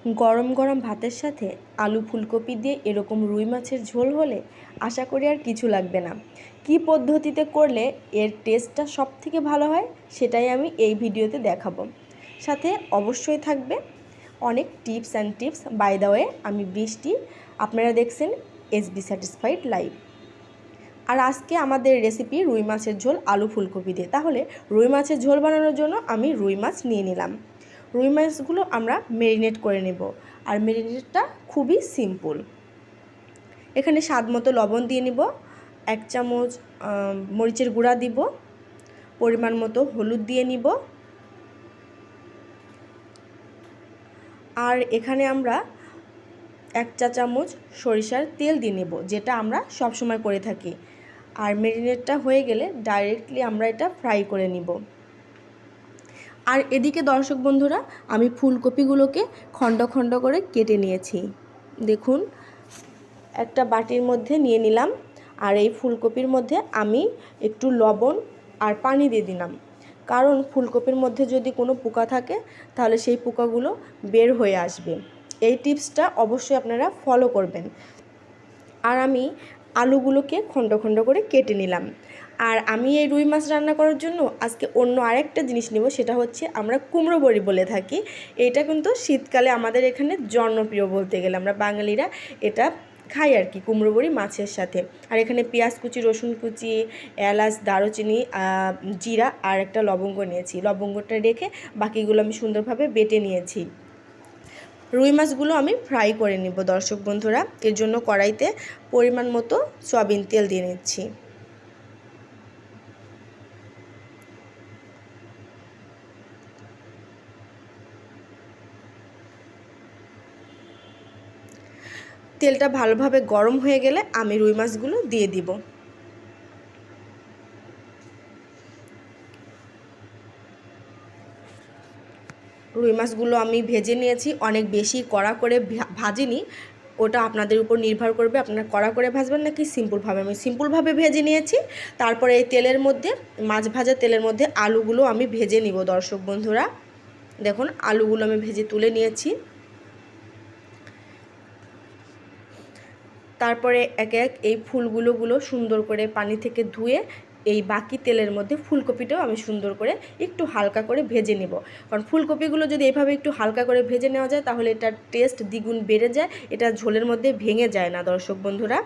গরম গরম ভাতের সাথে আলু ফুলকপি দিয়ে এরকম রুই মাছের ঝোল হলে আশা করি আর কিছু লাগবে না। কী পদ্ধতিতে করলে এর টেস্টটা সবথেকে ভালো হয় সেটাই আমি এই ভিডিওতে দেখাবো। সাথে অবশ্যই থাকবে অনেক tips and tips. By the way, আমি বৃষ্টি, আপনারা দেখছেন SB স্যাটিসফাইড লাইভ। আর আজকে আমাদের রেসিপি রুই মাছের ঝোল আলু ফুলকপি দিয়ে। তাহলে রুই মাছের ঝোল বানানোর জন্য আমি রুই মাছ নিয়ে নিলাম। রুই মাছগুলো আমরা ম্যারিনেট করে নেব, আর ম্যারিনেটটা খুবই সিম্পল। এখানে স্বাদ মতো লবণ দিয়ে নিব, 1 চামচ মরিচের গুঁড়া দিব, পরিমাণ মতো হলুদ দিয়ে নিব, আর এখানে আমরা 1 চা চামচ সরিষার তেল দিয়ে নেব, যেটা আমরা সবসময় করে থাকি। আর ম্যারিনেটটা হয়ে গেলে ডাইরেক্টলি আমরা এটা ফ্রাই করে নিব। আর এদিকে দর্শক বন্ধুরা, আমি ফুলকপিগুলোকে খণ্ড খণ্ড করে কেটে নিয়েছি। দেখুন, একটা বাটির মধ্যে নিয়ে নিলাম, আর এই ফুলকপির মধ্যে আমি একটু লবণ আর পানি দিয়ে দিলাম, কারণ ফুলকপির মধ্যে যদি কোনো পোকা থাকে তাহলে সেই পোকাগুলো বের হয়ে আসবে। এই টিপসটা অবশ্যই আপনারা ফলো করবেন। আর আমি আলুগুলোকে খণ্ড খণ্ড করে কেটে নিলাম। আর আমি এই রুই মাছ রান্না করার জন্য আজকে অন্য আরেকটা জিনিস নেব, সেটা হচ্ছে আমরা কুমড়ো বড়ি বলে থাকি। এটা কিন্তু শীতকালে আমাদের এখানে জনপ্রিয় বলতে গেলে, আমরা বাঙালিরা এটা খাই আর কি, কুমড়ো বড়ি মাছের সাথে। আর এখানে পেঁয়াজ কুচি, রসুন কুচি, এলাচ, দারুচিনি, জিরা আর একটা লবঙ্গ নিয়েছি। লবঙ্গটা রেখে বাকিগুলো আমি সুন্দরভাবে বেটে নিয়েছি। রুই মাছগুলো আমি ফ্রাই করে নিব দর্শক বন্ধুরা। এর জন্য কড়াইতে পরিমাণ মতো সয়াবিন তেল দিয়ে নিচ্ছি। তেলটা ভালোভাবে গরম হয়ে গেলে আমি রুই মাছগুলো দিয়ে দিব। রুই মাছগুলো আমি ভেজে নিয়েছি, অনেক বেশি কড়া করে ভাজিনি, ওটা আপনাদের উপর নির্ভর করবে আপনারা কড়া করে ভাজবেন নাকি সিম্পলভাবে। আমি সিম্পলভাবে ভেজে নিয়েছি। তারপরে এই তেলের মধ্যে, মাছ ভাজা তেলের মধ্যে আলুগুলো আমি ভেজে নিব দর্শক বন্ধুরা। দেখুন, আলুগুলো আমি ভেজে তুলে নিয়েছি। তারপরে একে এক এই ফুলগুলো সুন্দর করে পানি থেকে ধুয়ে এই বাকি তেলের মধ্যে ফুলকপিটাও আমি সুন্দর করে একটু হালকা করে ভেজে নেব। কারণ ফুলকপিগুলো যদি এভাবে একটু হালকা করে ভেজে নেওয়া যায় তাহলে এটার টেস্ট দ্বিগুণ বেড়ে যায়, এটা ঝোলের মধ্যে ভেঙে যায় না দর্শক বন্ধুরা।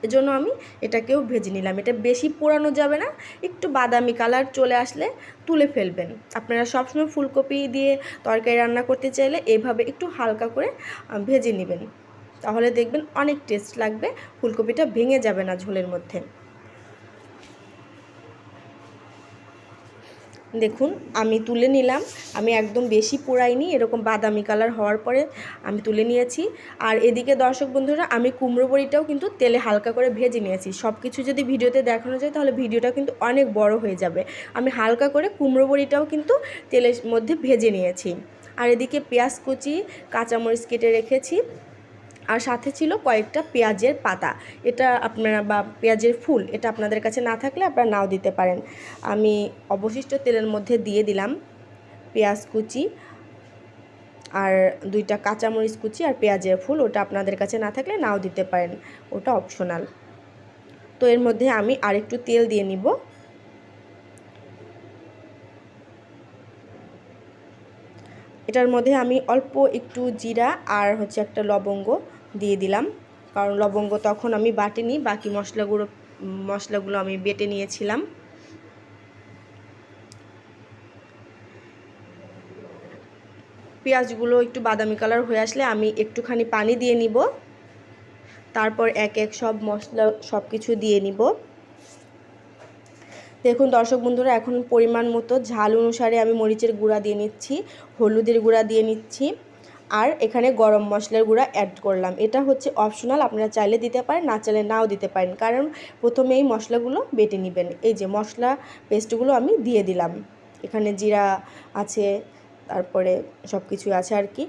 এজন্য আমি এটাকেও ভেজে নিলাম। এটা বেশি পোড়ানো যাবে না, একটু বাদামি কালার চলে আসলে তুলে ফেলবেন। আপনারা সবসময় ফুলকপি দিয়ে তরকারি রান্না করতে চাইলে এইভাবে একটু হালকা করে ভেজে নেবেন, তাহলে দেখবেন অনেক টেস্ট লাগবে, ফুলকপিটা ভেঙে যাবে না ঝোলের মধ্যে। দেখুন, আমি তুলে নিলাম। আমি একদম বেশি পোড়াইনি, এরকম বাদামি কালার হওয়ার পরে আমি তুলে নিয়েছি। আর এদিকে দর্শক বন্ধুরা, আমি কুমড়ো বড়িটাও কিন্তু তেলে হালকা করে ভেজে নিয়েছি। সব কিছু যদি ভিডিওতে দেখানো যায় তাহলে ভিডিওটা কিন্তু অনেক বড় হয়ে যাবে। আমি হালকা করে কুমড়ো বড়িটাও কিন্তু তেলের মধ্যে ভেজে নিয়েছি। আর এদিকে পেঁয়াজ কুচি, কাঁচামরিচ কেটে রেখেছি, আর সাথে ছিল কয়েকটা পেঁয়াজের পাতা। এটা আপনারা, বা পেঁয়াজের ফুল, এটা আপনাদের কাছে না থাকলে আপনারা নাও দিতে পারেন। আমি অবশিষ্ট তেলের মধ্যে দিয়ে দিলাম পেঁয়াজ কুচি আর 2টা কাঁচামরিচ কুচি আর পেঁয়াজের ফুল। ওটা আপনাদের কাছে না থাকলে নাও দিতে পারেন, ওটা অপশনাল। তো এর মধ্যে আমি আরেকটু তেল দিয়ে নিব। এটার মধ্যে আমি অল্প একটু জিরা আর হচ্ছে একটা লবঙ্গ দিয়ে দিলাম, কারণ লবঙ্গ তখন আমি বাটিনি, বাকি মশলাগুলো আমি বেটে নিয়েছিলাম। পেঁয়াজগুলো একটু বাদামি কালার হয়ে আসলে আমি একটুখানি পানি দিয়ে নিব। তারপর এক এক সব মশলা সব কিছু দিয়ে নিব। দেখুন দর্শক বন্ধুরা, এখন পরিমাণ মতো ঝাল অনুসারে আমি মরিচের গুঁড়া দিয়ে নিচ্ছি, হলুদের গুঁড়া দিয়ে নিচ্ছি, আর এখানে গরম মশলার গুঁড়া অ্যাড করলাম। এটা হচ্ছে অপশনাল, আপনারা চাইলে দিতে পারেন, না চাইলে নাও দিতে পারেন, কারণ প্রথমে এই মশলাগুলো বেটে নেবেন। এই যে মশলা পেস্টগুলো আমি দিয়ে দিলাম, এখানে জিরা আছে, তারপরে সব কিছু আছে আর কি।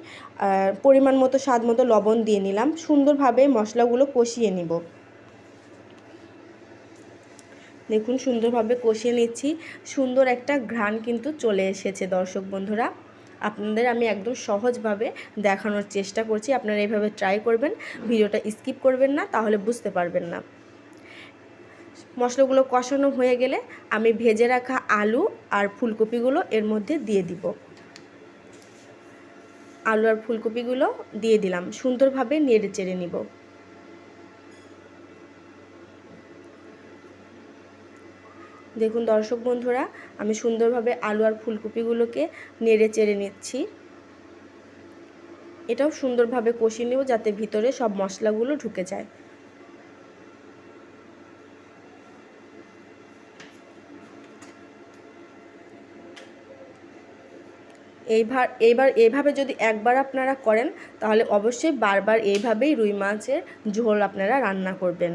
পরিমাণ মতো স্বাদ মতো লবণ দিয়ে নিলাম। সুন্দরভাবে মশলাগুলো কষিয়ে নিব। দেখুন, সুন্দরভাবে কষিয়ে নিচ্ছি, সুন্দর একটা ঘ্রাণ কিন্তু চলে এসেছে দর্শক বন্ধুরা। আপনাদের আমি একদম সহজভাবে দেখানোর চেষ্টা করছি। আপনারা এইভাবে ট্রাই করবেন, ভিডিওটা স্কিপ করবেন না, তাহলে বুঝতে পারবেন না। মশলাগুলো কষানো হয়ে গেলে আমি ভেজে রাখা আলু আর ফুলকপিগুলো এর মধ্যে দিয়ে দিব। আলু আর ফুলকপিগুলো দিয়ে দিলাম, সুন্দরভাবে নেড়ে চেড়ে নিব। দেখুন দর্শক বন্ধুরা, আমি সুন্দরভাবে আলু আর ফুলকপিগুলোকে নেড়ে চেড়ে নিচ্ছি। এটাও সুন্দরভাবে কষিয়ে নেব যাতে ভিতরে সব মশলাগুলো ঢুকে যায়। এইবার এইভাবে যদি একবার আপনারা করেন তাহলে অবশ্যই বারবার এইভাবেই রুই মাছের ঝোল আপনারা রান্না করবেন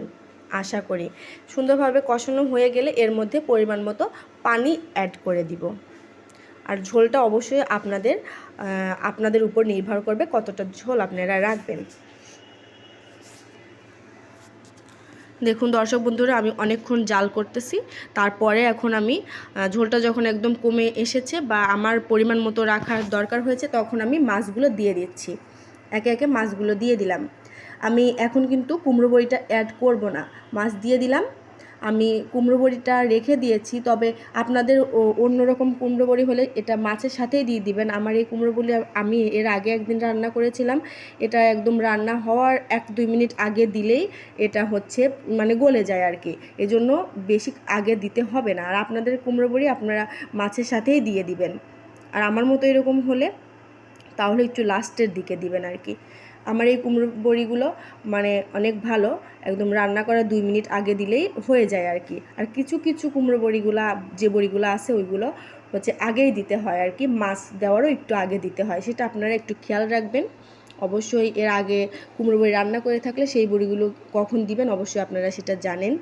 আশা করি। সুন্দরভাবে কষানো হয়ে গেলে এর মধ্যে পরিমাণ মতো পানি অ্যাড করে দিব। আর ঝোলটা অবশ্যই আপনাদের উপর নির্ভর করবে কতটা ঝোল আপনারা রাখবেন। দেখুন দর্শক বন্ধুরা, আমি অনেকক্ষণ জাল করতেছি, তারপরে এখন আমি ঝোলটা যখন একদম কমে এসেছে বা আমার পরিমাণ মতো রাখার দরকার হয়েছে, তখন আমি মাছগুলো দিয়ে দিচ্ছি। একে একে মাছগুলো দিয়ে দিলাম। আমি এখন কিন্তু কুমড়ো বড়িটা অ্যাড করব না, মাছ দিয়ে দিলাম। আমি কুমড়ো বড়িটা রেখে দিয়েছি, তবে আপনাদের অন্যরকম কুমড়ো বড়ি হলে এটা মাছের সাথেই দিয়ে দিবেন। আমার এই কুমড়ো বড়ি আমি এর আগে একদিন রান্না করেছিলাম, এটা একদম রান্না হওয়ার 1-2 মিনিট আগে দিলেই এটা হচ্ছে মানে গলে যায় আর কি, এজন্য বেশি আগে দিতে হবে না। আর আপনাদের কুমড়ো বড়ি আপনারা মাছের সাথেই দিয়ে দিবেন। আর আমার মতো এরকম হলে তাহলে একটু লাস্টের দিকে দিবেন আর কি। আমার এই কুমড়ো বড়িগুলো মানে অনেক ভালো, একদম রান্না করা 2 মিনিট আগে দিলেই হয়ে যায় আর কি। আর কিছু কিছু কুমড়ো বড়িগুলো যে বড়িগুলো আছে ওইগুলো হচ্ছে আগেই দিতে হয় আর কি, মাছ দেওয়ারও একটু আগে দিতে হয়, সেটা আপনারা একটু খেয়াল রাখবেন। অবশ্যই এর আগে কুমড়ো বড়ি রান্না করে থাকলে সেই বড়িগুলো কখন দিবেন অবশ্যই আপনারা সেটা জানেন।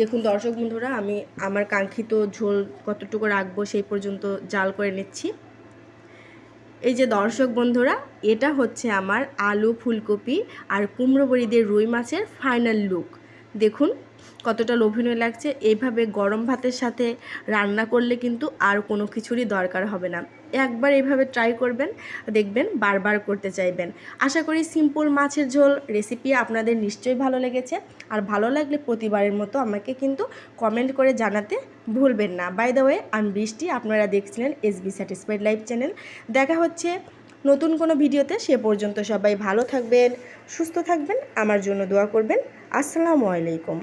দেখুন দর্শক বন্ধুরা, আমি আমার কাঙ্ক্ষিত ঝোল কতটুকু রাখবো সেই পর্যন্ত জাল করে নিচ্ছি। এই যে দর্শক বন্ধুরা, এটা হচ্ছে আমার আলু ফুলকপি আর কুমড়ো বড়ি দিয়ে রুই মাছের ফাইনাল লুক। দেখুন কতটা লোভনীয় লাগছে। এইভাবে গরম ভাতের সাথে রান্না করলে কিন্তু আর কোনো কিছুরই দরকার হবে না। একবার এইভাবে ট্রাই করবেন, দেখবেন বারবার করতে চাইবেন। আশা করি সিম্পল মাছের ঝোল রেসিপি আপনাদের নিশ্চয়ই ভালো লেগেছে। আর ভালো লাগলে প্রতিবারের মতো আমাকে কিন্তু কমেন্ট করে জানাতে ভুলবেন না। বাই দ্য ওয়ে, আমি বৃষ্টি, আপনারা দেখছিলেন এসবি স্যাটিসফাইড লাইফ চ্যানেল। দেখা হচ্ছে নতুন কোনো ভিডিওতে, সে পর্যন্ত সবাই ভালো থাকবেন, সুস্থ থাকবেন, আমার জন্য দোয়া করবেন। আসসালামু আলাইকুম।